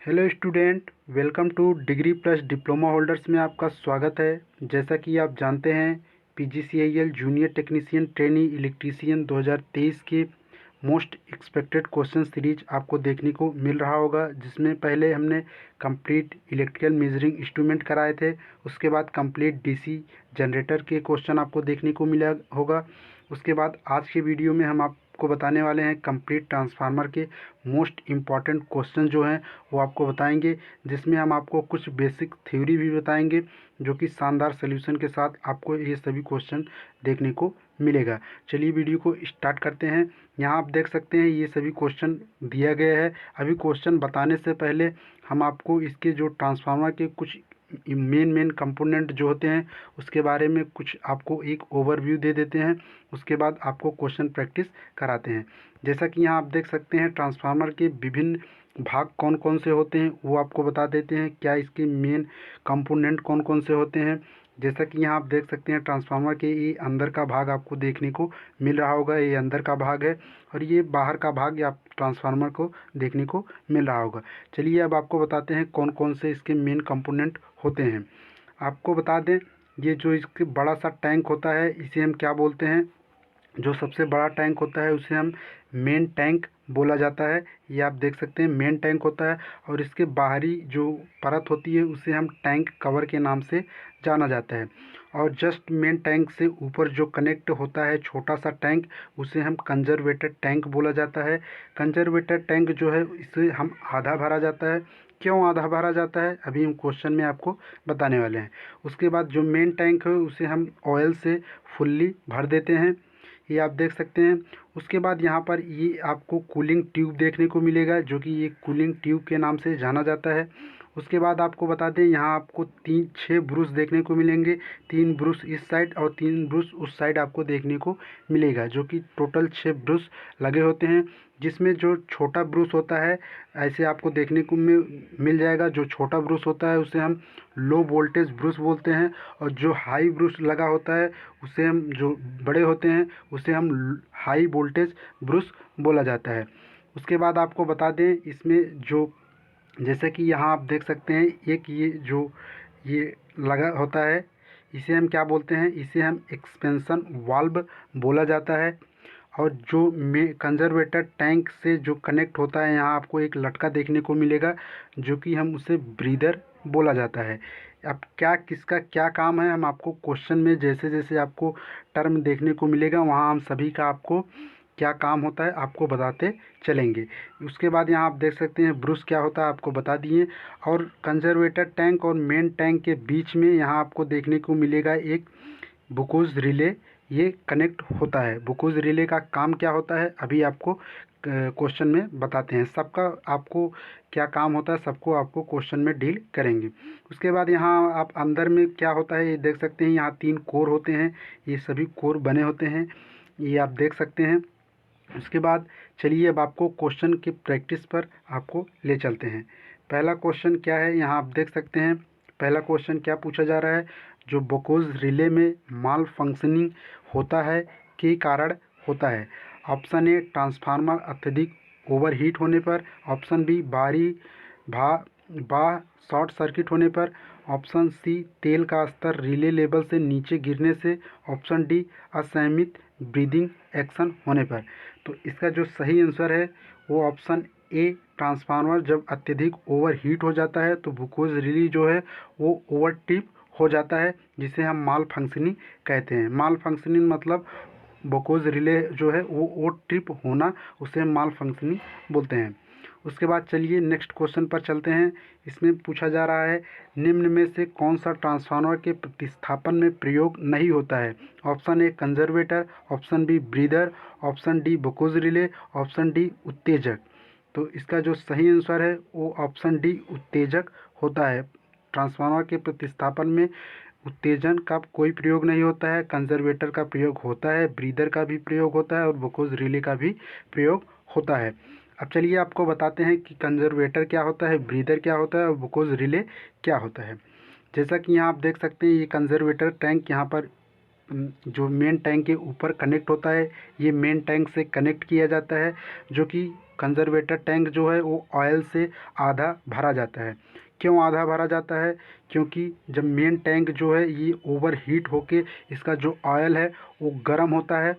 Hello student, welcome two degree plus diploma holders में आपका स्वागत है। जैसा कि आप जानते हैं, PGCIL junior technician trainee electrician 2023 के मोस्ट एक्सपेक्टेड क्वेश्चन सीरीज आपको देखने को मिल रहा होगा, जिसमें पहले हमने कंप्लीट इलेक्ट्रिकल मेजरिंग इंस्ट्रूमेंट कराए थे। उसके बाद कंप्लीट डीसी जनरेटर के क्वेश्चन आपको देखने को मिला होगा। उसके बाद आज के वीडियो में हम आपको बताने वाले हैं कंप्लीट ट्रांसफार्मर के मोस्ट इम्पॉर्टेंट क्वेश्चन जो हैं वो आपको बताएंगे, जिसमें हम आपको कुछ बेसिक थ्योरी भी बताएंगे, जो कि शानदार सॉल्यूशन के साथ आपको ये सभी क्वेश्चन देखने को मिलेगा। चलिए वीडियो को स्टार्ट करते हैं। यहाँ आप देख सकते हैं ये सभी क्वेश्चन दिया गया है। अभी क्वेश्चन बताने से पहले हम आपको इसके जो ट्रांसफार्मर के कुछ मेन कंपोनेंट जो होते हैं उसके बारे में कुछ आपको एक ओवरव्यू दे देते हैं। उसके बाद आपको क्वेश्चन प्रैक्टिस कराते हैं। जैसा कि यहाँ आप देख सकते हैं, ट्रांसफार्मर के विभिन्न भाग कौन कौन से होते हैं वो आपको बता देते हैं। क्या इसके मेन कंपोनेंट कौन कौन से होते हैं। जैसा कि यहाँ आप देख सकते हैं, ट्रांसफार्मर के ये अंदर का भाग आपको देखने को मिल रहा होगा, ये अंदर का भाग है, और ये बाहर का भाग या ट्रांसफार्मर को देखने को मिल रहा होगा। चलिए अब आपको बताते हैं कौन कौन से इसके मेन कंपोनेंट होते हैं। आपको बता दें, ये जो इसके बड़ा सा टैंक होता है इसे हम क्या बोलते हैं। जो सबसे बड़ा टैंक होता है उसे हम मेन टैंक बोला जाता है। ये आप देख सकते हैं मेन टैंक होता है, और इसके बाहरी जो परत होती है उसे हम टैंक कवर के नाम से जाना जाता है। और जस्ट मेन टैंक से ऊपर जो कनेक्ट होता है छोटा सा टैंक, उसे हम कंजर्वेटर टैंक बोला जाता है। कंजर्वेटर टैंक जो है इसे हम आधा भरा जाता है। क्यों आधा भरा जाता है अभी हम क्वेश्चन में आपको बताने वाले हैं। उसके बाद जो मेन टैंक है उसे हम ऑयल से फुल्ली भर देते हैं, ये आप देख सकते हैं। उसके बाद यहाँ पर ये आपको कूलिंग ट्यूब देखने को मिलेगा, जो कि ये कूलिंग ट्यूब के नाम से जाना जाता है। उसके बाद आपको बता दें, यहाँ आपको 6 ब्रूश देखने को मिलेंगे। 3 ब्रूश इस साइड और 3 ब्रूश उस साइड आपको देखने को मिलेगा, जो कि टोटल 6 ब्रूश लगे होते हैं। जिसमें जो छोटा ब्रूश होता है ऐसे आपको देखने को मिल जाएगा। जो छोटा ब्रूश होता है उसे हम लो वोल्टेज ब्रूश बोलते हैं, और जो हाई ब्रूश लगा होता है उसे हम, जो बड़े होते हैं उसे हम हाई वोल्टेज ब्रूश बोला जाता है। उसके बाद आपको बता दें, इसमें जो जैसे कि यहाँ आप देख सकते हैं, एक ये लगा होता है, इसे हम क्या बोलते हैं, इसे हम एक्सपेंशन वाल्व बोला जाता है। और जो में कंजर्वेटर टैंक से जो कनेक्ट होता है, यहाँ आपको एक लटका देखने को मिलेगा, जो कि हम उसे ब्रीदर बोला जाता है। अब क्या किसका क्या काम है, हम आपको क्वेश्चन में जैसे जैसे आपको टर्म देखने को मिलेगा वहाँ हम सभी का आपको क्या काम होता है आपको बताते चलेंगे। उसके बाद यहाँ आप देख सकते हैं ब्रूश क्या होता है आपको बता दिए। और कंजर्वेटर टैंक और मेन टैंक के बीच में यहाँ आपको देखने को मिलेगा एक बुकोज रिले, ये कनेक्ट होता है। बुकोज रिले का काम क्या होता है अभी आपको क्वेश्चन में बताते हैं। सबका आपको क्या काम होता है सबको आपको क्वेश्चन में डील करेंगे। उसके बाद यहाँ आप अंदर में क्या होता है ये देख सकते हैं, यहाँ 3 कोर होते हैं, ये सभी कोर बने होते हैं, ये आप देख सकते हैं। उसके बाद चलिए अब आपको क्वेश्चन की प्रैक्टिस पर आपको ले चलते हैं। पहला क्वेश्चन क्या है यहाँ आप देख सकते हैं। पहला क्वेश्चन क्या पूछा जा रहा है, जो बकोज रिले में माल फंक्शनिंग होता है के कारण होता है। ऑप्शन ए ट्रांसफार्मर अत्यधिक ओवरहीट होने पर, ऑप्शन बी बाहरी भा बा शॉर्ट सर्किट होने पर, ऑप्शन सी तेल का स्तर रिले लेवल से नीचे गिरने से, ऑप्शन डी असंयमित ब्रीदिंग एक्शन होने पर। तो इसका जो सही आंसर है वो ऑप्शन ए, ट्रांसफार्मर जब अत्यधिक ओवर हीट हो जाता है तो ग्लूकोज रिलीज जो है वो ओवर ट्रिप हो जाता है, जिसे हम माल फंक्शनिंग कहते हैं। माल फंक्शनिंग मतलब ग्लूकोज रिले जो है वो ओवर ट्रिप होना, उसे हम माल फंक्शनिंग बोलते हैं। उसके बाद चलिए नेक्स्ट क्वेश्चन पर चलते हैं। इसमें पूछा जा रहा है, निम्न में से कौन सा ट्रांसफार्मर के प्रतिस्थापन में प्रयोग नहीं होता है। Option A conservator, option B breather, option D Buchholz relay, option D उत्तेजक। तो इसका जो सही आंसर है वो ऑप्शन डी उत्तेजक होता है। ट्रांसफार्मर के प्रतिस्थापन में उत्तेजन का कोई प्रयोग नहीं होता है। कंजर्वेटर का प्रयोग होता है, ब्रीदर का भी प्रयोग होता है और बकोज रिले का भी प्रयोग होता है। अब चलिए आपको बताते हैं कि कंजर्वेटर क्या होता है, ब्रीदर क्या होता है और बकोज रिले क्या होता है। जैसा कि यहाँ आप देख सकते हैं, ये कंजर्वेटर टैंक यहाँ पर जो मेन टैंक के ऊपर कनेक्ट होता है, ये मेन टैंक से कनेक्ट किया जाता है, जो कि कंजर्वेटर टैंक जो है वो ऑयल से आधा भरा जाता है। क्यों आधा भरा जाता है? क्योंकि जब मेन टैंक जो है ये ओवर हीट होके इसका जो ऑयल है वो गर्म होता है,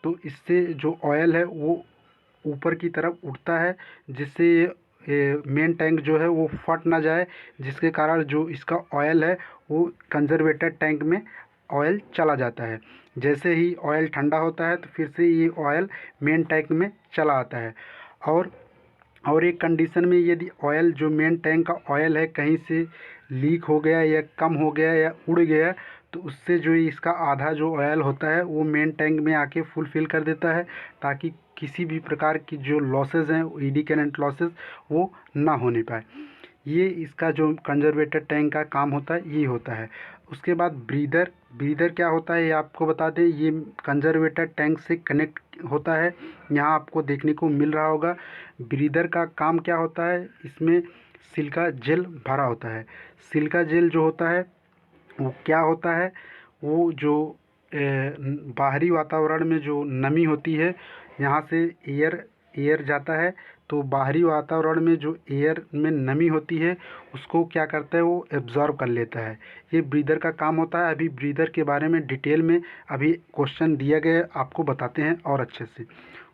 तो इससे जो ऑयल है वो ऊपर की तरफ उठता है, जिससे ये मेन टैंक जो है वो फट ना जाए, जिसके कारण जो इसका ऑयल है वो कंजर्वेटर टैंक में ऑयल चला जाता है। जैसे ही ऑयल ठंडा होता है तो फिर से ये ऑयल मेन टैंक में चला आता है। और एक कंडीशन में यदि ऑयल जो मेन टैंक का ऑयल है कहीं से लीक हो गया या कम हो गया या उड़ गया, तो उससे जो इसका आधा जो ऑयल होता है वो मेन टैंक में आके फुलफ़िल कर देता है, ताकि किसी भी प्रकार की जो लॉसेस हैं ईडी करंट लॉसेस वो ना होने पाए। ये इसका जो कंजर्वेटर टैंक का काम होता है ये होता है। उसके बाद ब्रीदर क्या होता है ये आपको बता दें। ये कंजर्वेटर टैंक से कनेक्ट होता है। यहाँ आपको देखने को मिल रहा होगा। ब्रीदर का काम क्या होता है, इसमें सिलिका जेल भरा होता है। सिलिका जेल जो होता है वो क्या होता है, वो जो बाहरी वातावरण में जो नमी होती है, यहाँ से एयर जाता है, तो बाहरी वातावरण में जो एयर में नमी होती है उसको क्या करता है वो एब्जॉर्ब कर लेता है। ये ब्रीदर का काम होता है। अभी ब्रीदर के बारे में डिटेल में अभी क्वेश्चन दिया गया है, आपको बताते हैं और अच्छे से।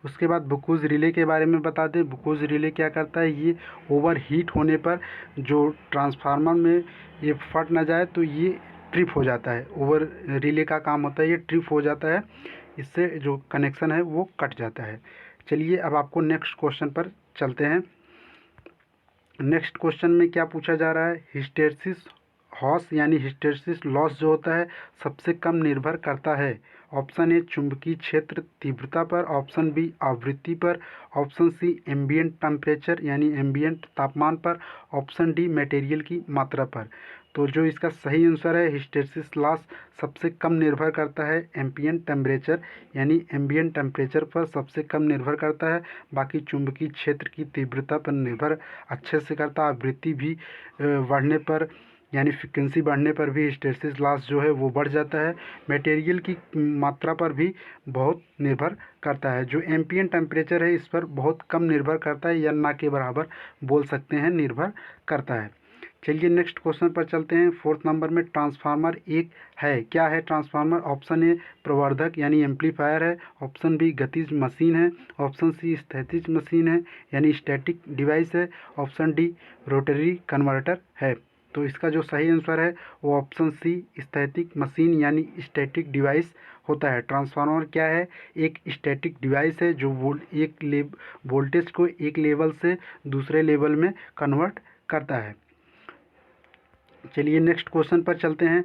उसके बाद बुकोज रिले के बारे में बता दें। बुकोज रिले क्या करता है, ये ओवर हीट होने पर जो ट्रांसफार्मर में ये फट ना जाए तो ये ट्रिप हो जाता है। ओवर रिले का काम होता है ये ट्रिप हो जाता है, इससे जो कनेक्शन है वो कट जाता है। चलिए अब आपको नेक्स्ट क्वेश्चन पर चलते हैं। नेक्स्ट क्वेश्चन में क्या पूछा जा रहा है, हिस्टेरेसिस हॉस यानी हिस्टेरेसिस लॉस जो होता है सबसे कम निर्भर करता है। ऑप्शन ए चुंबकीय क्षेत्र तीव्रता पर, ऑप्शन बी आवृत्ति पर, ऑप्शन सी एम्बिएंट टेम्परेचर यानी एम्बिएंट तापमान पर, ऑप्शन डी मटेरियल की मात्रा पर। तो जो इसका सही आंसर है, हिस्टेरेसिस लॉस सबसे कम निर्भर करता है एम्बिएंट टेम्परेचर यानी एम्बिएंट टेम्परेचर पर सबसे कम निर्भर करता है। बाकी चुंबकीय क्षेत्र की तीव्रता पर निर्भर अच्छे से करता है। आवृत्ति भी बढ़ने पर यानी फ्रिक्वेंसी बढ़ने पर भी हिस्टेरेसिस लॉस जो है वो बढ़ जाता है। मटेरियल की मात्रा पर भी बहुत निर्भर करता है। जो एम्बिएंट टेम्परेचर है इस पर बहुत कम निर्भर करता है, या ना के बराबर बोल सकते हैं निर्भर करता है। चलिए नेक्स्ट क्वेश्चन पर चलते हैं। फोर्थ नंबर में ट्रांसफार्मर एक है, क्या है ट्रांसफार्मर? ऑप्शन ए प्रवर्धक यानी एम्पलीफायर है, ऑप्शन बी गतिज मशीन है, ऑप्शन सी स्थैतिज मशीन है यानी स्टैटिक डिवाइस है, ऑप्शन डी रोटरी कन्वर्टर है। तो इसका जो सही आंसर है वो ऑप्शन सी स्थैतिक मशीन यानी स्टैटिक डिवाइस होता है। ट्रांसफार्मर क्या है, एक स्टैटिक डिवाइस है जो वोल्टेज को एक लेवल से दूसरे लेवल में कन्वर्ट करता है। चलिए नेक्स्ट क्वेश्चन पर चलते हैं।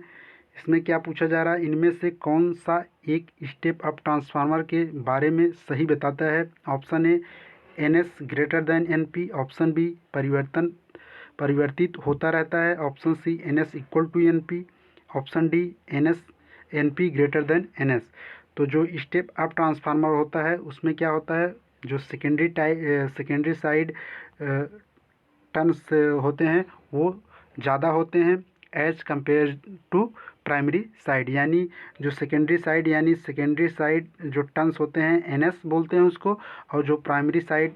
इसमें क्या पूछा जा रहा है, इनमें से कौन सा एक स्टेप अप ट्रांसफार्मर के बारे में सही बताता है? Option A NS greater than NP, option B परिवर्तित होता रहता है, option C NS equal to NP, option D NP greater than NS। तो जो स्टेप अप ट्रांसफार्मर होता है उसमें क्या होता है, जो सेकेंडरी साइड टर्न्स होते हैं वो ज़्यादा होते हैं as compare to primary side. यानी जो सेकेंडरी साइड जो टर्न्स होते हैं NS बोलते हैं उसको, और जो प्राइमरी साइड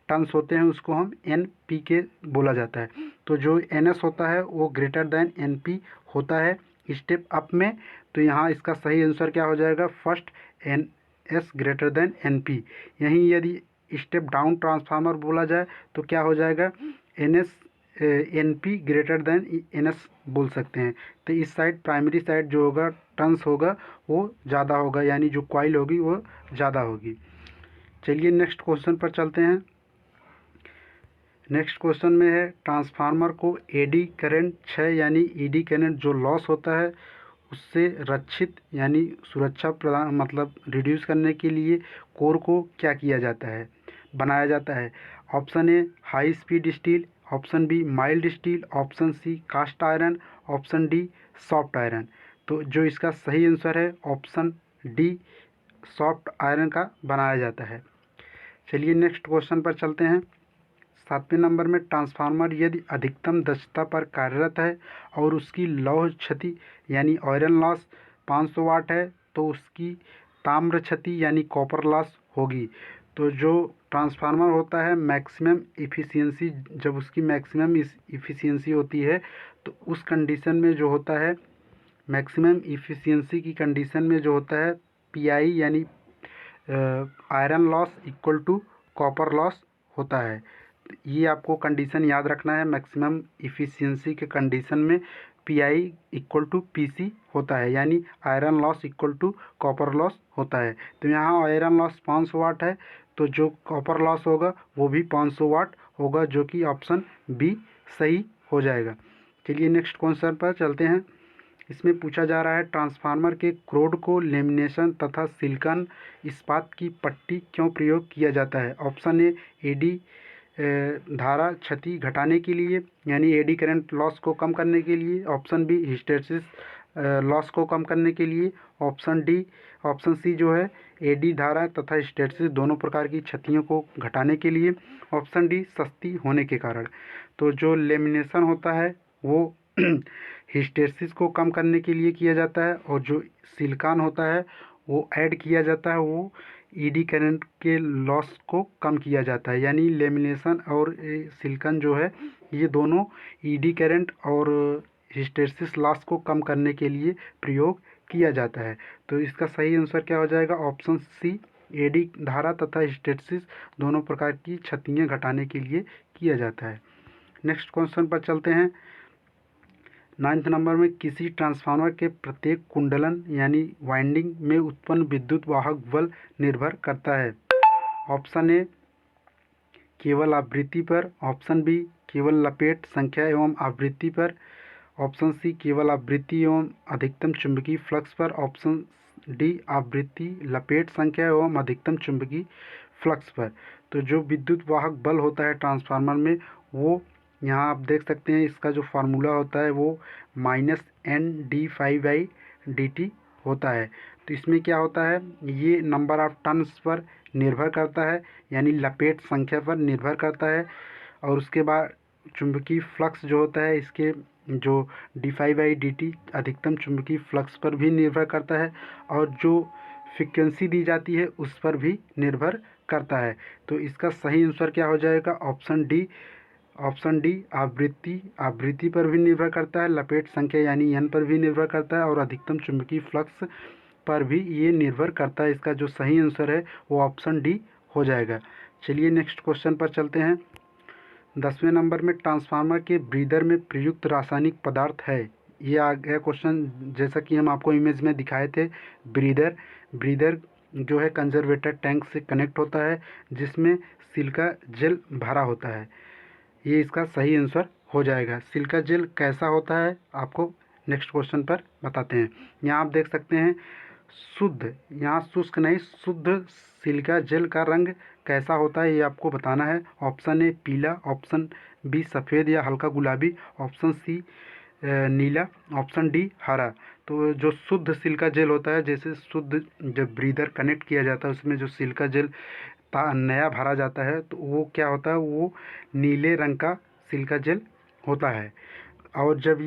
टर्न्स होते हैं उसको हम NPK बोला जाता है। तो जो NS होता है वो ग्रेटर देन NP होता है स्टेप अप में। तो यहाँ इसका सही आंसर क्या हो जाएगा, first NS greater than NP। यहीं यदि स्टेप डाउन ट्रांसफार्मर बोला जाए तो क्या हो जाएगा, NP ग्रेटर देन NS बोल सकते हैं। तो इस साइड प्राइमरी साइड जो होगा टर्न्स होगा वो ज़्यादा होगा, यानी जो कॉइल होगी वो ज़्यादा होगी। चलिए नेक्स्ट क्वेश्चन पर चलते हैं। नेक्स्ट क्वेश्चन में है, ट्रांसफार्मर को एडी करंट क्षय यानी ईडी करंट जो लॉस होता है उससे रक्षित यानी सुरक्षा प्रदान मतलब रिड्यूस करने के लिए कोर को क्या किया जाता है, बनाया जाता है? Option A high speed steel, option B mild steel, option C cast iron, option D soft iron. तो जो इसका सही आंसर है ऑप्शन डी सॉफ्ट आयरन का बनाया जाता है। चलिए नेक्स्ट क्वेश्चन पर चलते हैं। 7वें नंबर में, ट्रांसफार्मर यदि अधिकतम दक्षता पर कार्यरत है और उसकी लौह क्षति यानी आयरन लॉस 500 वाट है तो उसकी ताम्र क्षति यानी कॉपर लॉस होगी। तो जो ट्रांसफार्मर होता है मैक्सिमम इफ़िशियंसी, जब उसकी मैक्सिमम इफ़िशियंसी होती है तो उस कंडीशन में जो होता है, मैक्सिमम इफ़िशियंसी की कंडीशन में जो होता है पीआई यानी iron loss equal to copper loss होता है। ये आपको कंडीशन याद रखना है। मैक्सिमम इफ़िशियंसी के कंडीशन में पीआई इक्वल टू पीसी होता है, यानी iron loss equal to copper loss होता है। तो यहाँ आयरन लॉस 500 वाट है, तो जो कॉपर लॉस होगा वो भी 500 वाट होगा, जो कि ऑप्शन बी सही हो जाएगा। चलिए नेक्स्ट क्वेश्चन पर चलते हैं। इसमें पूछा जा रहा है ट्रांसफार्मर के क्रोड को लेमिनेशन तथा सिलिकॉन इस्पात की पट्टी क्यों प्रयोग किया जाता है। ऑप्शन ए एडी धारा क्षति घटाने के लिए, यानी एडी करंट लॉस को कम करने के लिए। ऑप्शन बी हिस्टैरिसीस लॉस को कम करने के लिए। ऑप्शन सी जो है एडी धारा तथा हिस्टैरिसीस दोनों प्रकार की क्षतियों को घटाने के लिए। ऑप्शन डी सस्ती होने के कारण। तो जो लेमिनेशन होता है वो हिस्टैरिसीस को कम करने के लिए किया जाता है, और जो सिलिकॉन होता है वो ऐड किया जाता है, वो ईडी करंट के लॉस को कम किया जाता है। यानी लेमिनेशन और सिलिकॉन जो है ये दोनों ईडी करंट और हिस्टैरिसीस लॉस को कम करने के लिए प्रयोग किया जाता है। तो इसका सही आंसर क्या हो जाएगा, ऑप्शन सी एडी धारा तथा हिस्टैरिसीस दोनों प्रकार की क्षतियाँ घटाने के लिए किया जाता है। नेक्स्ट क्वेश्चन पर चलते हैं। 9th नंबर में किसी ट्रांसफार्मर के प्रत्येक कुंडलन यानी वाइंडिंग में उत्पन्न विद्युत वाहक बल निर्भर करता है। ऑप्शन ए केवल आवृत्ति पर। ऑप्शन बी केवल लपेट संख्या एवं आवृत्ति पर। ऑप्शन सी केवल आवृत्ति एवं अधिकतम चुंबकीय फ्लक्स पर। ऑप्शन डी आवृत्ति लपेट संख्या एवं अधिकतम चुंबकीय फ्लक्स पर। तो जो विद्युत वाहक बल होता है ट्रांसफार्मर में, वो यहाँ आप देख सकते हैं, इसका जो फार्मूला होता है वो -ND∅/dt होता है। तो इसमें क्या होता है, ये नंबर ऑफ टर्न्स पर निर्भर करता है, यानी लपेट संख्या पर निर्भर करता है। और उसके बाद चुंबकीय फ्लक्स जो होता है, इसके जो d∅/dt अधिकतम चुंबकीय फ्लक्स पर भी निर्भर करता है, और जो फ्रीक्वेंसी दी जाती है उस पर भी निर्भर करता है। तो इसका सही आंसर क्या हो जाएगा, ऑप्शन डी आवृत्ति पर भी निर्भर करता है, लपेट संख्या यानी n पर भी निर्भर करता है, और अधिकतम चुंबकीय फ्लक्स पर भी ये निर्भर करता है। इसका जो सही आंसर है वो ऑप्शन डी हो जाएगा। चलिए नेक्स्ट क्वेश्चन पर चलते हैं। 10वें नंबर में ट्रांसफार्मर के ब्रीदर में प्रयुक्त रासायनिक पदार्थ है। ये आ गया क्वेश्चन, जैसा कि हम आपको इमेज में दिखाए थे। ब्रीदर जो है कंजर्वेटर टैंक से कनेक्ट होता है, जिसमें सिलिका जेल भरा होता है। ये इसका सही आंसर हो जाएगा। सिलिका जेल कैसा होता है आपको नेक्स्ट क्वेश्चन पर बताते हैं। यहाँ आप देख सकते हैं शुद्ध, यहाँ शुष्क नहीं, शुद्ध सिलिका जेल का रंग कैसा होता है ये आपको बताना है। ऑप्शन ए पीला, ऑप्शन बी सफ़ेद या हल्का गुलाबी, ऑप्शन सी नीला, ऑप्शन डी हरा। तो जो शुद्ध सिलिका जेल होता है, जैसे शुद्ध जब ब्रीदर कनेक्ट किया जाता है उसमें जो सिलिका जेल नया भरा जाता है, तो वो क्या होता है, वो नीले रंग का सिलिका जेल होता है। और जब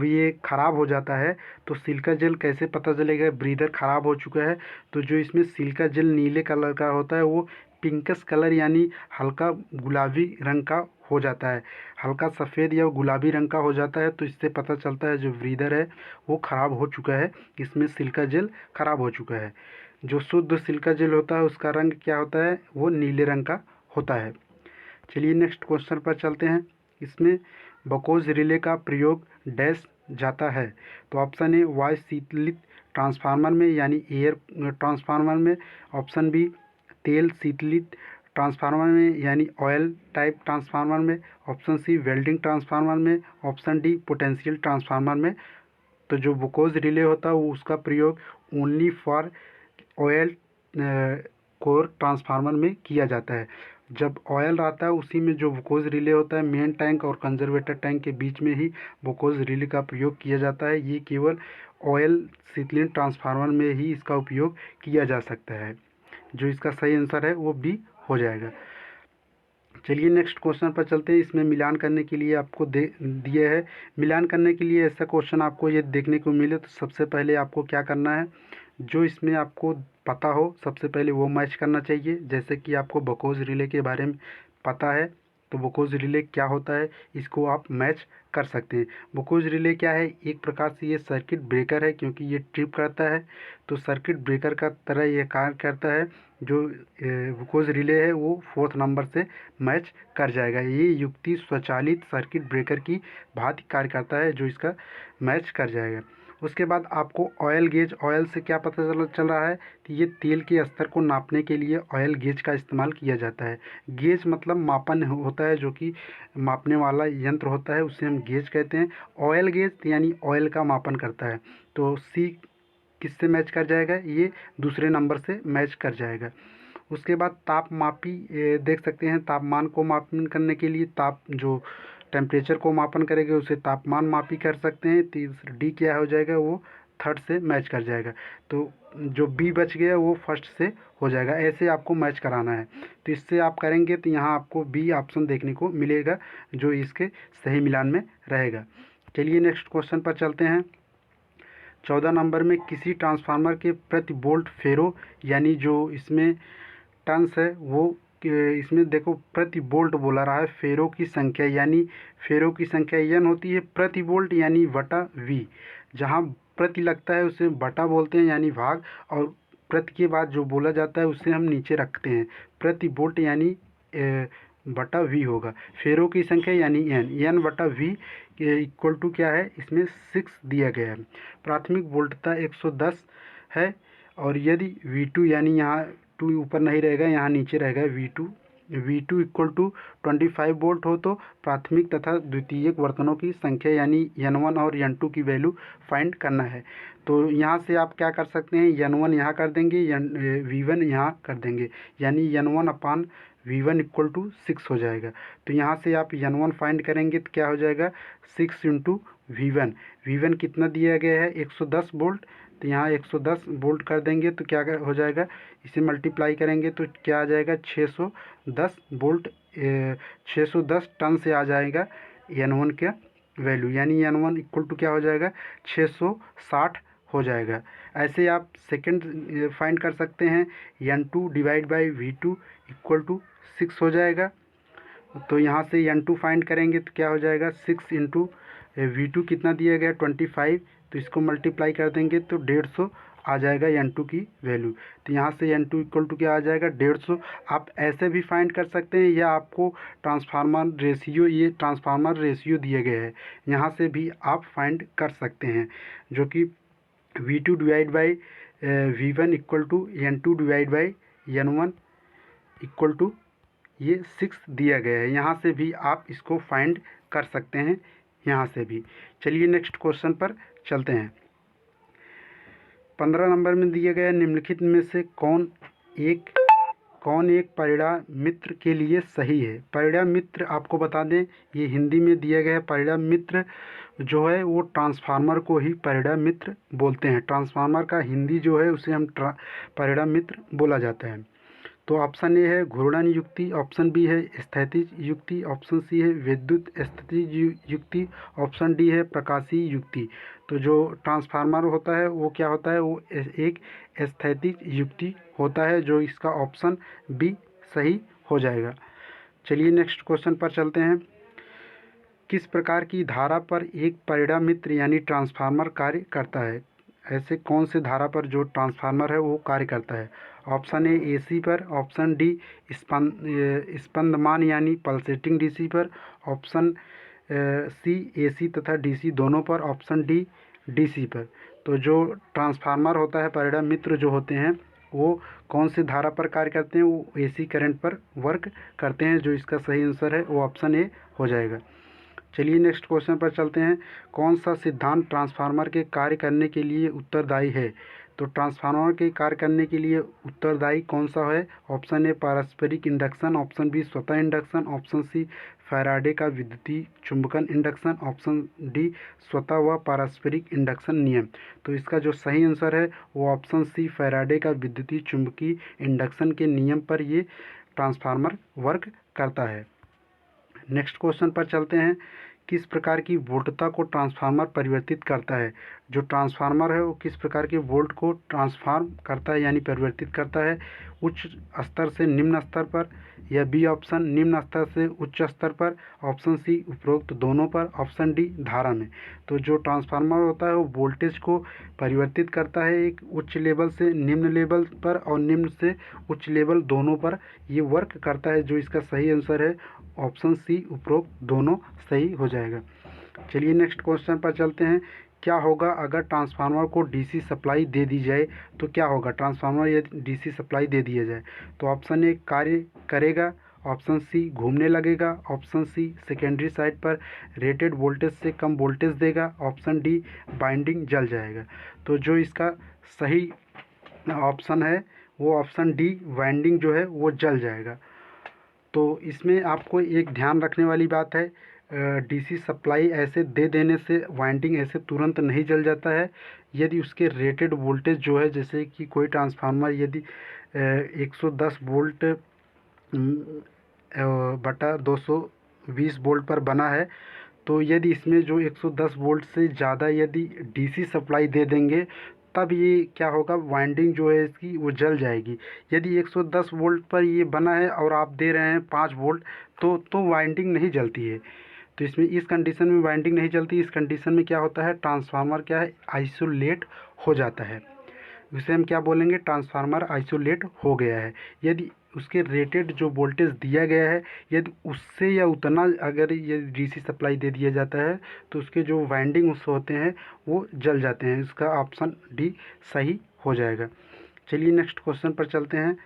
ये ख़राब हो जाता है तो सिलिका जेल कैसे पता चलेगा ब्रीदर ख़राब हो चुका है, तो जो इसमें सिलिका जेल नीले कलर का होता है वो पिंकस कलर यानी हल्का गुलाबी रंग का हो जाता है, हल्का सफ़ेद या गुलाबी रंग का हो जाता है। तो इससे पता चलता है जो ब्रीदर है वो ख़राब हो चुका है, इसमें सिलिका जेल ख़राब हो चुका है। जो शुद्ध सिलिका जेल होता है उसका रंग क्या होता है, वो नीले रंग का होता है। चलिए नेक्स्ट क्वेश्चन पर चलते हैं। इसमें बकोज रिले का प्रयोग डैश जाता है। तो ऑप्शन ए वायु शीतलित ट्रांसफार्मर में यानी एयर ट्रांसफार्मर में। ऑप्शन बी तेल शीतलित ट्रांसफार्मर में यानी ऑयल टाइप ट्रांसफार्मर में। ऑप्शन सी वेल्डिंग ट्रांसफार्मर में। ऑप्शन डी पोटेंशियल ट्रांसफार्मर में। तो जो बकोज रिले होता है वो उसका प्रयोग only for oil core transformer में किया जाता है। जब ऑयल रहता है उसी में जो बकोज रिले होता है, मेन टैंक और कंजर्वेटर टैंक के बीच में ही बकोज रिले का प्रयोग किया जाता है। ये केवल ऑयल शीतलित ट्रांसफार्मर में ही इसका उपयोग किया जा सकता है। जो इसका सही आंसर है वो बी हो जाएगा। चलिए नेक्स्ट क्वेश्चन पर चलते हैं। इसमें मिलान करने के लिए आपको दे दिए है। मिलान करने के लिए ऐसा क्वेश्चन आपको ये देखने को मिले तो सबसे पहले आपको क्या करना है, जो इसमें आपको पता हो सबसे पहले वो मैच करना चाहिए। जैसे कि आपको बकोज रिले के बारे में पता है तो बकोज रिले क्या होता है इसको आप मैच कर सकते हैं। बकोज रिले क्या है, एक प्रकार से ये सर्किट ब्रेकर है, क्योंकि ये ट्रिप करता है तो सर्किट ब्रेकर का तरह ये कार्य करता है। जो बकोज रिले है वो 4th नंबर से मैच कर जाएगा। ये युक्ति स्वचालित सर्किट ब्रेकर की भांति कार्य करता है जो इसका मैच कर जाएगा। उसके बाद आपको ऑयल गेज, ऑयल से क्या पता चल रहा है कि ये तेल के स्तर को नापने के लिए ऑयल गेज का इस्तेमाल किया जाता है। गेज मतलब मापन होता है, जो कि मापने वाला यंत्र होता है, उसे हम गेज कहते हैं। ऑयल गेज यानी ऑयल का मापन करता है। तो सी किससे मैच कर जाएगा, ये दूसरे नंबर से मैच कर जाएगा। उसके बाद ताप मापी देख सकते हैं। तापमान को मापन करने के लिए ताप जो टेम्परेचर को मापन करेंगे उसे तापमान मापी कर सकते हैं। तीसरा डी क्या हो जाएगा, वो 3rd से मैच कर जाएगा। तो जो बी बच गया वो 1st से हो जाएगा। ऐसे आपको मैच कराना है। तो इससे आप करेंगे तो यहाँ आपको बी ऑप्शन देखने को मिलेगा जो इसके सही मिलान में रहेगा। चलिए नेक्स्ट क्वेश्चन पर चलते हैं। 14 नंबर में किसी ट्रांसफार्मर के प्रति वोल्ट फेरो यानी जो इसमें टर्न्स है वो इसमें देखो प्रति वोल्ट बोला रहा है। फेरो की संख्या यानी फेरो की संख्या एन होती है, प्रति वोल्ट यानी बटा वी। जहाँ प्रति लगता है उसे बटा बोलते हैं यानी भाग, और प्रति के बाद जो बोला जाता है उसे हम नीचे रखते हैं। प्रति वोल्ट यानी बटा वी होगा। फेरो की संख्या यानी एन बटा वी इक्वल टू क्या है, इसमें 6 दिया गया है। प्राथमिक वोल्टता 110 है, और यदि V2 यानी यहाँ 2 ऊपर नहीं रहेगा, यहाँ नीचे रहेगा V2 इक्वल टू 25 वोल्ट हो तो प्राथमिक तथा द्वितीयक वर्तनों की संख्या यानी N1 और N2 की वैल्यू फाइंड करना है। तो यहाँ से आप क्या कर सकते हैं, N1 यहाँ कर देंगे, V1 यहाँ कर देंगे, यानी N1 upon V1 equal to 6 हो जाएगा। तो यहाँ से आप N1 फाइंड करेंगे तो क्या हो जाएगा, 6 इंटू V1 कितना दिया गया है, 110 वोल्ट। तो यहाँ 110 वोल्ट कर देंगे तो क्या हो जाएगा, इसे मल्टीप्लाई करेंगे तो क्या आ जाएगा, 610 वोल्ट 610 टन से आ जाएगा N1 का वैल्यू, यानी N1 इक्वल टू क्या हो जाएगा, 660 हो जाएगा। ऐसे आप सेकंड फाइंड कर सकते हैं। N2 divide by V2 equal to 6 हो जाएगा। तो यहाँ से N2 फाइंड करेंगे तो क्या हो जाएगा, 6 इंटू V2 कितना दिया गया 25, तो इसको मल्टीप्लाई कर देंगे तो 150 आ जाएगा N2 की वैल्यू। तो यहाँ से N2 इक्वल टू क्या आ जाएगा, 150। आप ऐसे भी फाइंड कर सकते हैं, या आपको ट्रांसफार्मर रेशियो, ये ट्रांसफार्मर रेशियो दिए गए हैं, यहाँ से भी आप फाइंड कर सकते हैं, जो कि V2 divide by V1 equal to N2 divide by N1 equal to ये 6 दिया गया है। यहाँ से भी आप इसको फाइंड कर सकते हैं, यहाँ से भी। चलिए नेक्स्ट क्वेश्चन पर चलते हैं। 15 नंबर में दिया गया निम्नलिखित में से कौन एक परिणाम मित्र के लिए सही है। परिणाम मित्र आपको बता दें, ये हिंदी में दिया गया है। परिणाम मित्र जो है वो ट्रांसफार्मर को ही परिणाम मित्र बोलते हैं। ट्रांसफार्मर का हिंदी जो है उसे हम परिणाम मित्र बोला जाता है। तो ऑप्शन ए है घूर्णन युक्ति, ऑप्शन बी है स्थैतिज युक्ति, ऑप्शन सी है विद्युत स्थितिज युक्ति, ऑप्शन डी है प्रकाशीय युक्ति। तो जो ट्रांसफार्मर होता है वो क्या होता है, वो एक स्थैतिज युक्ति होता है, जो इसका ऑप्शन बी सही हो जाएगा। चलिए नेक्स्ट क्वेश्चन पर चलते हैं। किस प्रकार की धारा पर एक परिणाम मित्र यानी ट्रांसफार्मर कार्य करता है। ऐसे कौन से धारा पर जो ट्रांसफार्मर है वो कार्य करता है। ऑप्शन ए AC पर, ऑप्शन डी स्पंदमान यानी पल्सेटिंग DC पर, ऑप्शन सी AC तथा DC दोनों पर, ऑप्शन डी DC पर। तो जो ट्रांसफार्मर होता है, परिणाम मित्र जो होते हैं वो कौन से धारा पर कार्य करते हैं, वो AC करंट पर वर्क करते हैं। जो इसका सही आंसर है वो ऑप्शन ए हो जाएगा। चलिए नेक्स्ट क्वेश्चन पर चलते हैं। कौन सा सिद्धांत ट्रांसफार्मर के कार्य करने के लिए उत्तरदायी है। तो ट्रांसफार्मर के कार्य करने के लिए उत्तरदायी कौन सा है। ऑप्शन ए पारस्परिक इंडक्शन, ऑप्शन बी स्वतः इंडक्शन, ऑप्शन सी फैराडे का विद्युतीय चुंबकन इंडक्शन, ऑप्शन डी स्वतः व पारस्परिक इंडक्शन नियम। तो इसका जो सही आंसर है वो ऑप्शन सी फैराडे का विद्युतीय चुंबकीय इंडक्शन के नियम पर ये ट्रांसफार्मर वर्क करता है। नेक्स्ट क्वेश्चन पर चलते हैं। किस प्रकार की वोल्टता को ट्रांसफार्मर परिवर्तित करता है? जो ट्रांसफार्मर है वो किस प्रकार के वोल्ट को ट्रांसफार्म करता है यानी परिवर्तित करता है? उच्च स्तर से निम्न स्तर पर, या बी ऑप्शन निम्न स्तर से उच्च स्तर पर, ऑप्शन सी उपरोक्त दोनों पर, ऑप्शन डी धारा में। तो जो ट्रांसफार्मर होता है वो वोल्टेज को परिवर्तित करता है एक उच्च लेवल से निम्न लेवल पर और निम्न से उच्च लेवल दोनों पर ये वर्क करता है। जो इसका सही आंसर है ऑप्शन सी उपरोक्त दोनों सही हो जाएगा। चलिए नेक्स्ट क्वेश्चन पर चलते हैं। क्या होगा अगर ट्रांसफार्मर को डीसी सप्लाई दे दी जाए? तो क्या होगा ट्रांसफार्मर यदि डीसी सप्लाई दे दिया जाए? तो ऑप्शन ए कार्य करेगा, ऑप्शन सी घूमने लगेगा, ऑप्शन सी सेकेंडरी साइड पर रेटेड वोल्टेज से कम वोल्टेज देगा, ऑप्शन डी बाइंडिंग जल जाएगा। तो जो इसका सही ऑप्शन है वो ऑप्शन डी वाइंडिंग जो है वो जल जाएगा। तो इसमें आपको एक ध्यान रखने वाली बात है, डीसी सप्लाई ऐसे दे देने से वाइंडिंग ऐसे तुरंत नहीं जल जाता है। यदि उसके रेटेड वोल्टेज जो है, जैसे कि कोई ट्रांसफार्मर यदि 110 वोल्ट बटा 220 वोल्ट पर बना है, तो यदि इसमें जो 110 वोल्ट से ज़्यादा यदि डीसी सप्लाई दे देंगे तब ये क्या होगा, वाइंडिंग जो है इसकी वो जल जाएगी। यदि 110 वोल्ट पर ये बना है और आप दे रहे हैं 5 वोल्ट तो वाइंडिंग नहीं जलती है। तो इसमें इस कंडीशन में वाइंडिंग नहीं जलती। इस कंडीशन में क्या होता है, ट्रांसफार्मर क्या है, आइसोलेट हो जाता है। इसे हम क्या बोलेंगे, ट्रांसफार्मर आइसोलेट हो गया है। यदि उसके रेटेड जो वोल्टेज दिया गया है यदि उससे या उतना अगर ये डीसी सप्लाई दे दिया जाता है तो उसके जो वाइंडिंग उससे होते हैं वो जल जाते हैं। इसका ऑप्शन डी सही हो जाएगा। चलिए नेक्स्ट क्वेश्चन पर चलते हैं।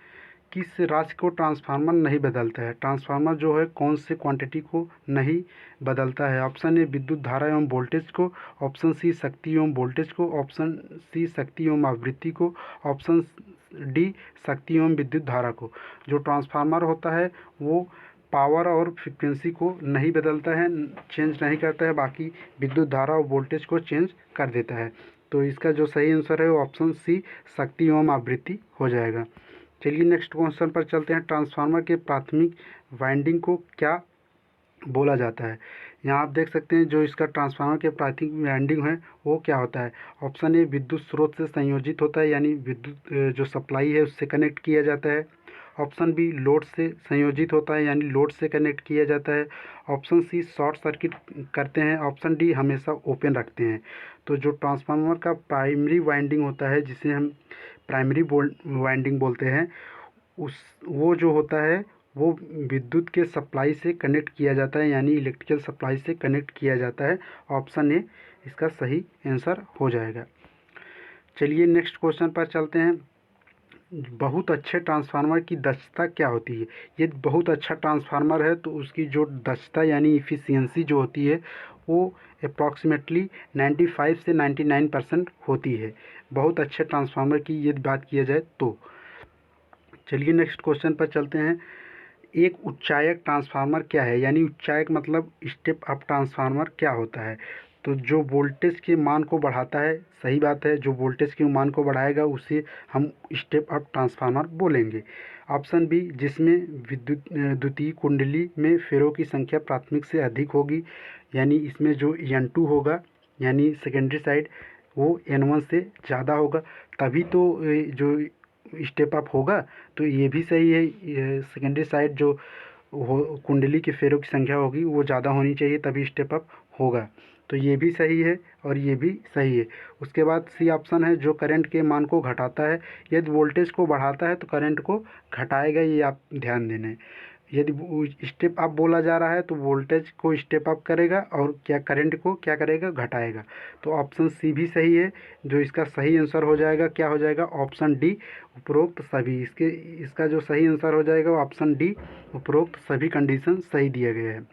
किस राशि को ट्रांसफार्मर नहीं बदलता है? ट्रांसफार्मर जो है कौन से क्वांटिटी को नहीं बदलता है? ऑप्शन ए विद्युत धारा एवं वोल्टेज को, ऑप्शन सी शक्ति एवं वोल्टेज को, ऑप्शन सी शक्ति एवं आवृत्ति को, ऑप्शन डी शक्ति एवं विद्युत धारा को। जो ट्रांसफार्मर होता है वो पावर और फ्रिक्वेंसी को नहीं बदलता है, चेंज नहीं करता है, बाकी विद्युत धारा और वोल्टेज को चेंज कर देता है। तो इसका जो सही आंसर है वो ऑप्शन सी शक्ति एवं आवृत्ति हो जाएगा। चलिए नेक्स्ट क्वेश्चन पर चलते हैं। ट्रांसफार्मर के प्राथमिक वाइंडिंग को क्या बोला जाता है? यहाँ आप देख सकते हैं जो इसका ट्रांसफार्मर के प्राथमिक वाइंडिंग है वो क्या होता है। ऑप्शन ए विद्युत स्रोत से संयोजित होता है यानी विद्युत जो सप्लाई है उससे कनेक्ट किया जाता है। ऑप्शन बी लोड से संयोजित होता है यानी लोड से कनेक्ट किया जाता है। ऑप्शन सी शॉर्ट सर्किट करते हैं। ऑप्शन डी हमेशा ओपन रखते हैं। तो जो ट्रांसफार्मर का प्राइमरी वाइंडिंग होता है जिसे हम प्राइमरी वाइंडिंग बोलते हैं, वो जो होता है वो विद्युत के सप्लाई से कनेक्ट किया जाता है यानी इलेक्ट्रिकल सप्लाई से कनेक्ट किया जाता है। ऑप्शन ए इसका सही आंसर हो जाएगा। चलिए नेक्स्ट क्वेश्चन पर चलते हैं। बहुत अच्छे ट्रांसफार्मर की दक्षता क्या होती है? यदि बहुत अच्छा ट्रांसफार्मर है तो उसकी जो दक्षता यानी इफ़िशियंसी जो होती है वो अप्रॉक्सीमेटली 95 से 99% होती है, बहुत अच्छे ट्रांसफार्मर की यदि बात किया जाए तो। चलिए नेक्स्ट क्वेश्चन पर चलते हैं। एक उच्चायक ट्रांसफार्मर क्या है? यानी उच्चायक मतलब स्टेप अप ट्रांसफार्मर क्या होता है? तो जो वोल्टेज के मान को बढ़ाता है, सही बात है, जो वोल्टेज के मान को बढ़ाएगा उसे हम स्टेप अप ट्रांसफार्मर बोलेंगे। ऑप्शन बी जिसमें विद्युत द्वितीय कुंडली में फेरों की संख्या प्राथमिक से अधिक होगी, यानी इसमें जो N2 होगा यानी सेकेंडरी साइड वो N1 से ज़्यादा होगा, तभी तो जो स्टेप अप होगा। तो ये भी सही है, सेकेंडरी साइड जो हो कुंडली के फेरों की संख्या होगी वो ज़्यादा होनी चाहिए तभी स्टेप अप होगा। तो ये भी सही है और ये भी सही है। उसके बाद सी ऑप्शन है जो करंट के मान को घटाता है। यदि वोल्टेज को बढ़ाता है तो करंट को घटाएगा, ये आप ध्यान देना है। यदि स्टेप अप बोला जा रहा है तो वोल्टेज को स्टेप अप करेगा और क्या करंट को क्या करेगा, घटाएगा। तो ऑप्शन सी भी सही है। जो इसका सही आंसर हो जाएगा क्या हो जाएगा, ऑप्शन डी उपरोक्त सभी। इसका जो सही आंसर हो जाएगा वो ऑप्शन डी उपरोक्त सभी कंडीशन सही दिया गया है।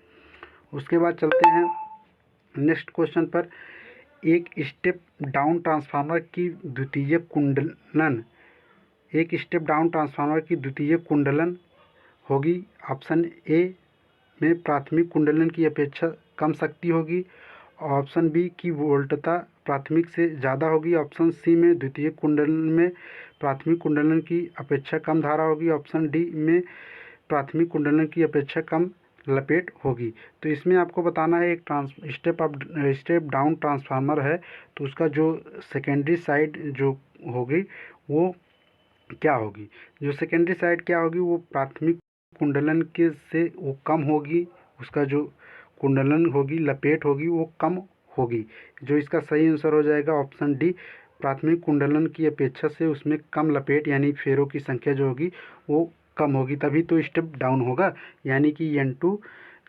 उसके बाद चलते हैं नेक्स्ट क्वेश्चन पर। एक स्टेप डाउन ट्रांसफार्मर की द्वितीय कुंडलन, एक स्टेप डाउन ट्रांसफार्मर की द्वितीय कुंडलन होगी। ऑप्शन ए में प्राथमिक कुंडलन की अपेक्षा कम शक्ति होगी, ऑप्शन बी की वोल्टता प्राथमिक से ज़्यादा होगी, ऑप्शन सी में द्वितीय कुंडलन में प्राथमिक कुंडलन की अपेक्षा कम धारा होगी, ऑप्शन डी में प्राथमिक कुंडलन की अपेक्षा कम लपेट होगी। तो इसमें आपको बताना है एक स्टेप डाउन ट्रांसफार्मर है, तो उसका जो सेकेंडरी साइड जो होगी वो क्या होगी। जो सेकेंडरी साइड क्या होगी वो प्राथमिक कुंडलन के से वो कम होगी, उसका जो कुंडलन होगी लपेट होगी वो कम होगी। जो इसका सही आंसर हो जाएगा ऑप्शन डी, प्राथमिक कुंडलन की अपेक्षा से उसमें कम लपेट यानी फेरों की संख्या जो होगी वो कम होगी, तभी तो स्टेप डाउन होगा। यानी कि N2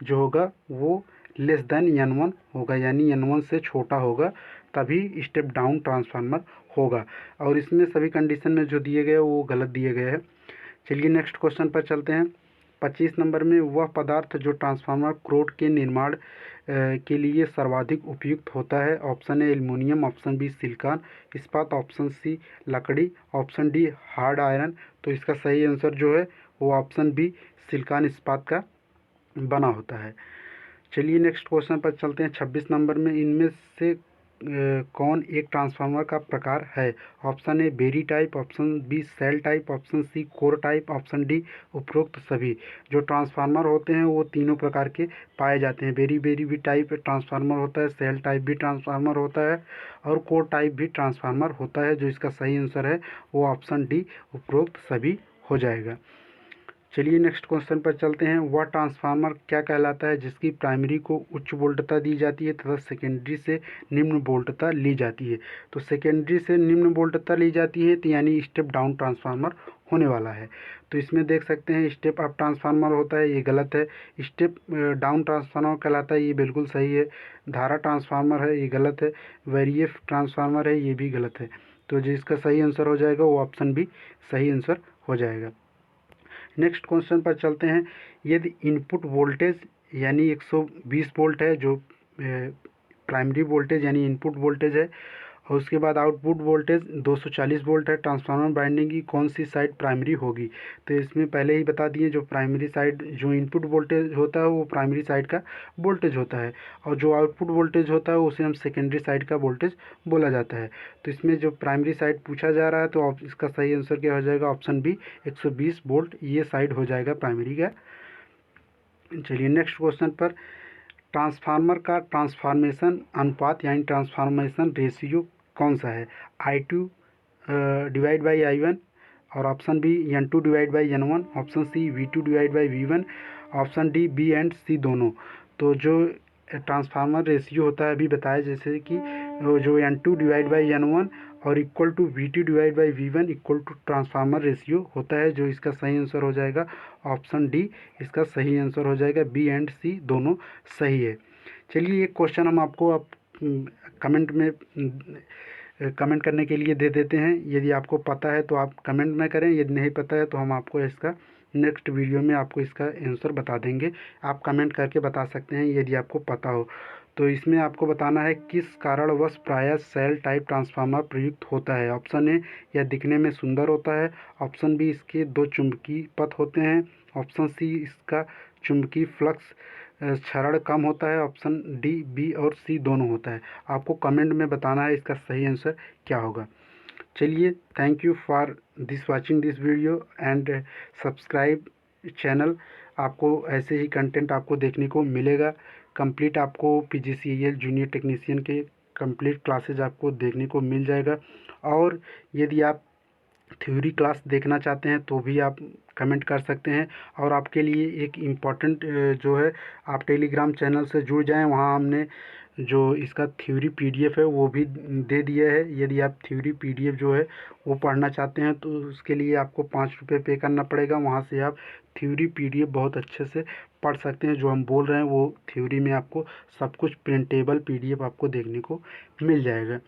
जो होगा वो लेस देन N1 होगा, यानी N1 से छोटा होगा, तभी स्टेप डाउन ट्रांसफार्मर होगा। और इसमें सभी कंडीशन में जो दिए गए वो गलत दिए गए हैं। चलिए नेक्स्ट क्वेश्चन पर चलते हैं। 25 नंबर में वह पदार्थ जो ट्रांसफार्मर क्रोड के निर्माण के लिए सर्वाधिक उपयुक्त होता है। Option A aluminium, option B silicon इस्पात, ऑप्शन सी लकड़ी, ऑप्शन डी हार्ड आयरन। तो इसका सही आंसर जो है वो ऑप्शन बी सिलिकॉन इस्पात का बना होता है। चलिए नेक्स्ट क्वेश्चन पर चलते हैं। 26 नंबर में इनमें से कौन एक ट्रांसफार्मर का प्रकार है। Option A berry type, option B shell type, option C core type, option D उपरोक्त सभी। जो ट्रांसफार्मर होते हैं वो तीनों प्रकार के पाए जाते हैं। बेरी भी टाइप ट्रांसफार्मर होता है, सेल टाइप भी ट्रांसफार्मर होता है और कोर टाइप भी ट्रांसफार्मर होता है। जो इसका सही आंसर है वो ऑप्शन डी उपरोक्त सभी हो जाएगा। चलिए नेक्स्ट क्वेश्चन पर चलते हैं। वह ट्रांसफार्मर क्या कहलाता है जिसकी प्राइमरी को उच्च वोल्टता दी जाती है तथा सेकेंडरी से निम्न वोल्टता ली जाती है। तो सेकेंडरी से निम्न वोल्टता ली जाती है तो यानी स्टेप डाउन ट्रांसफार्मर होने वाला है। तो इसमें देख सकते हैं स्टेप अप ट्रांसफार्मर होता है, ये गलत है। स्टेप डाउन ट्रांसफार्मर कहलाता है, ये बिल्कुल सही है। धारा ट्रांसफार्मर है, ये गलत है। वेरिएफ ट्रांसफार्मर है, ये भी गलत है। तो जिसका सही आंसर हो जाएगा वो ऑप्शन बी सही आंसर हो जाएगा। नेक्स्ट क्वेश्चन पर चलते हैं। यदि इनपुट वोल्टेज यानी 120 वोल्ट है, जो प्राइमरी वोल्टेज यानी इनपुट वोल्टेज है, और उसके बाद आउटपुट वोल्टेज 240 वोल्ट है, ट्रांसफार्मर वाइंडिंग की कौन सी साइड प्राइमरी होगी। तो इसमें पहले ही बता दिए जो प्राइमरी साइड जो इनपुट वोल्टेज होता है वो प्राइमरी साइड का वोल्टेज होता है, और जो आउटपुट वोल्टेज होता है उसे हम सेकेंडरी साइड का वोल्टेज बोला जाता है। तो इसमें जो प्राइमरी साइड पूछा जा रहा है तो इसका सही आंसर क्या हो जाएगा, ऑप्शन बी 120 वोल्ट ये साइड हो जाएगा प्राइमरी का। चलिए नेक्स्ट क्वेश्चन पर। ट्रांसफार्मर का ट्रांसफॉर्मेशन अनुपात यानी ट्रांसफॉर्मेशन रेशियो कौन सा है। I2 डिवाइड बाई I1, और option B N2 divide by N1, option C V2 divide by V1, option D B and C दोनों। तो जो ट्रांसफार्मर रेशियो होता है अभी बताया, जैसे कि जो N2 डिवाइड बाई N1 और equal to V2 divide by V1 equal to transformer ratio होता है। जो इसका सही आंसर हो जाएगा ऑप्शन डी, इसका सही आंसर हो जाएगा। बी एंड सी दोनों सही है। चलिए एक क्वेश्चन हम आपको अब कमेंट में कमेंट करने के लिए दे देते हैं। यदि आपको पता है तो आप कमेंट में करें, यदि नहीं पता है तो हम आपको इसका नेक्स्ट वीडियो में आपको इसका आंसर बता देंगे। आप कमेंट करके बता सकते हैं यदि आपको पता हो। तो इसमें आपको बताना है किस कारणवश प्रायः सेल टाइप ट्रांसफार्मर प्रयुक्त होता है। ऑप्शन ए यह दिखने में सुंदर होता है, ऑप्शन बी इसके दो चुंबकीय पथ होते हैं, ऑप्शन सी इसका चुंबकीय फ्लक्स क्षरण कम होता है, ऑप्शन डी बी और सी दोनों होता है। आपको कमेंट में बताना है इसका सही आंसर क्या होगा। चलिए thank you for this watching this video and subscribe channel. आपको ऐसे ही कंटेंट आपको देखने को मिलेगा। कंप्लीट आपको PGCEL जूनियर टेक्नीशियन के कंप्लीट क्लासेज आपको देखने को मिल जाएगा। और यदि आप थ्योरी क्लास देखना चाहते हैं तो भी आप कमेंट कर सकते हैं। और आपके लिए एक इम्पॉर्टेंट जो है, आप टेलीग्राम चैनल से जुड़ जाएं, वहाँ हमने जो इसका थ्योरी PDF है वो भी दे दिया है। यदि आप थ्योरी PDF जो है वो पढ़ना चाहते हैं तो उसके लिए आपको 5 रुपये पे करना पड़ेगा। वहाँ से आप थ्योरी PDF बहुत अच्छे से पढ़ सकते हैं। जो हम बोल रहे हैं वो थ्योरी में आपको सब कुछ प्रिंटेबल PDF आपको देखने को मिल जाएगा।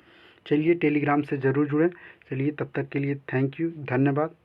चलिए टेलीग्राम से ज़रूर जुड़ें। चलिए तब तक के लिए थैंक यू, धन्यवाद।